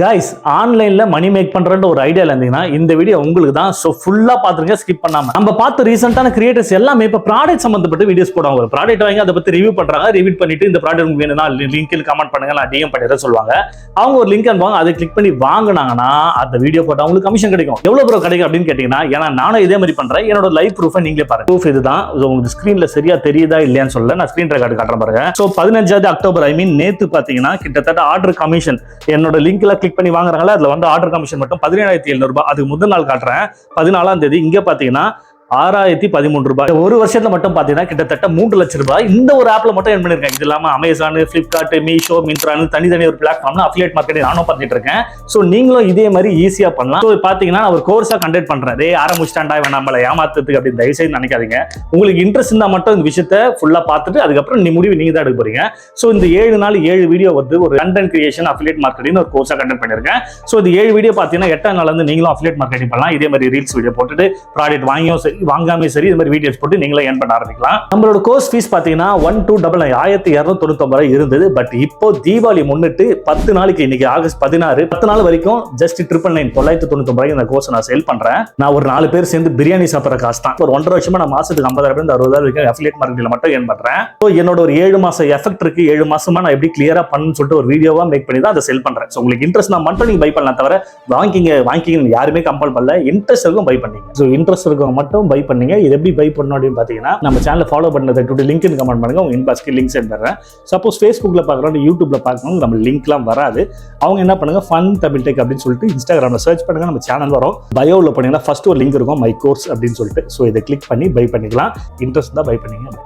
Guys ஆன்லைன்ல மணி make பண்றன்ற ஒரு ஐடியால இருந்தீங்கன்னா இந்த வீடியோ உங்களுக்கு தான். சோ ஃபுல்லா பாத்துருங்க, ஸ்கிப் பண்ணாம. நம்ம பார்த்த ரீசெண்டான கிரியேட்டர்ஸ் எல்லாமே இப்ப ப்ராடக்ட் சம்பந்தப்பட்ட வீடியோஸ் போடுவாங்க. ஒரு ப்ராடக்ட் வாங்கி அதை பத்தி ரிவ்யூ பண்றாங்க. ரிவ்யூ பண்ணிட்டு இந்த ப்ராடக்ட் உங்களுக்கு வேணும்னா லிங்க்ல கமெண்ட் பண்ணுங்க, நான் டிஎம் பண்ணிடுறேன் சொல்லுவாங்க. அவங்க ஒரு லிங்க் அனுப்புவாங்க, அதை கிளிக் பண்ணி வாங்கினாங்கன்னா அந்த வீடியோ போட்டு அவங்களுக்கு கமிஷன் கிடைக்கும். எவ்வளவு ப்ரோ கிடைக்கும் அப்படின்னு கேட்டீங்கன்னா, ஏன்னா நானும் இதே மாதிரி பண்றேன். என்னோட லைவ் ப்ரூஃபை நீங்களே பாருங்க. ப்ரூஃப் இதுதான். உங்களுக்கு ஸ்கிரீன்ல சரியா தெரியுதா இல்லையான்னு சொல்லல, நான் ஸ்கிரீன் ரெக்கார்டு காட்டுறேன் பாருங்க. சோ 15 அக்டோபர் நேத்து பாத்தீங்கன்னா கிட்டத்தட்ட ஆர்டர் கமிஷன் என்னோட லிங்க்ல கிளிக் பண்ணி வாங்குறாங்களா, அதுல வந்து ஆர்டர் கமிஷன் மட்டும் 17,700 ரூபாய். அதுக்கு முதல் நாள் காட்டுறேன் 14ஆம் தேதி. இங்க பாத்தீங்கன்னா 6,013 ரூபாய். ஒரு வருஷத்துல மட்டும் பாத்தீங்கன்னா கிட்டத்தட்ட 3 லட்சம் ரூபாய் இந்த ஒரு ஆப்ல மட்டும் எர்ன் பண்ணிருக்கேன். இது இல்லாம அமேசான், பிளிப்கார்ட், மீஷோ, மிந்த்ரான்னு தனித்தனி ஒரு பிளாட்ஃபார்ம்ல அஃபிலியேட் மார்க்கெட்டிங் நானும் பண்ணிட்டு இருக்கேன். சோ நீங்களும் இதே மாதிரி ஈஸியா பண்ணலாம். சோ பாத்தீங்கன்னா நான் ஒரு கோர்ஸா கண்டக்ட் பண்றேன். ஆரம்பிச்சிட்டாண்டா வேணாம் நம்மள ஏமாத்துறதுக்கு அப்படின்னு தயவு செய்து நினைக்காதீங்க. உங்களுக்கு இன்ட்ரெஸ்ட் இருந்தா மட்டும் இந்த விஷயத்தை ஃபுல்லா பார்த்துட்டு அதுக்கப்புறம் நீ முடிவு நீங்க தான் எடுக்க போறீங்க. சோ இந்த 7 நாள் 7 வீடியோ வந்து ஒரு கண்டென்ட் கிரியேஷன் அஃபிலியேட் மார்க்கெட்டிங் ஒரு கோர்ஸா கண்டக்ட் பண்ணிருக்கேன். சோ இந்த 7 வீடியோ பாத்தீங்கன்னா 8ஆம் நாள் வந்து நீங்களும் அஃபிலியேட் மார்க்கெட்டிங் பண்ணலாம். இதே மாதிரி ரீல்ஸ் வீடியோ போட்டுட்டு ப்ராடக்ட் வாங்கியும் சரி வாங்காமே சரி இந்த மாதிரி வீடியோஸ் போட்டு நீங்களே ஏர்ன் பண்ண ஆரம்பிக்கலாம். நம்மளோட கோர்ஸ் ஃபீஸ் பாத்தீங்கன்னா 1299 இருந்தது. பட் இப்போ தீபாவளி முன்னிட்டு 10 நாளைக்கு, இன்னைக்கு ஆகஸ்ட் 16, 10 நாள் வரைக்கும் ஜஸ்ட் 999 இந்த கோர்ஸ் நான் சேல் பண்றேன். நான் ஒரு 4 பேர் சேர்ந்து பிரியாணி சாப்பிட்ற காசு தான். ஒரு 1.5 வருஷமா நான் மாசத்துக்கு 50,000 60,000 வரைக்கும் அஃபிலியேட் மார்க்கெட்டிங்ல மட்டும் ஏர்ன் பண்றேன். ஸோ என்னோட ஒரு 7 மாசம் எஃபெக்ட் இருக்கு. 7 மாசமா நான் எப்படி கிளியரா பண்ணணும்னு சொல்லிட்டு ஒரு வீடியோவா மேக் பண்ணி தான் அதை செல் பண்றேன். ஸோ உங்களுக்கு இன்ட்ரெஸ்ட் நான் மட்டும் நீங்க பை பண்ணலாம், தவிர வாங்கிங்க யாருமே கம்பல் பண்ணல. இன்ட்ரெஸ்ட் இருக்கும் பை பண்ணீங்க. ஸோ இன்ட்ரெஸ்ட் இருக்கவங்க மட்டும் பை பண்ணீங்க. இது எப்படி பை பண்ணணும் அப்படின்னு பாத்தீங்கன்னா, நம்ம சேனலை ஃபாலோ பண்ணதை லிங்க் கமெண்ட் பண்ணுங்க, உங்க இன்பாக்ஸ்க்கு லிங்க் சென்ட் பண்றேன். சப்போஸ் ஃபேஸ்புக்ல பாக்குறோம், யூடியூப்ல பார்க்கணும், நம்ம லிங்க்லாம் வராது. அவங்க என்ன பண்ணுங்க, ஃபன் தமிழ் டெக் அப்படின்னு சொல்லிட்டு இன்ஸ்டாகிராம்ல சர்ச் பண்ணுங்க, நம்ம சேனல் வரும். பயோல போனீங்கன்னா ஃபர்ஸ்ட் ஒரு லிங்க் இருக்கும், மை கோர்ஸ் அப்படின்னு சொல்லிட்டு. ஸோ இதை கிளிக் பண்ணி பை பண்ணிக்கலாம். இன்ட்ரெஸ்ட் தான் பை பண்ணீங்க.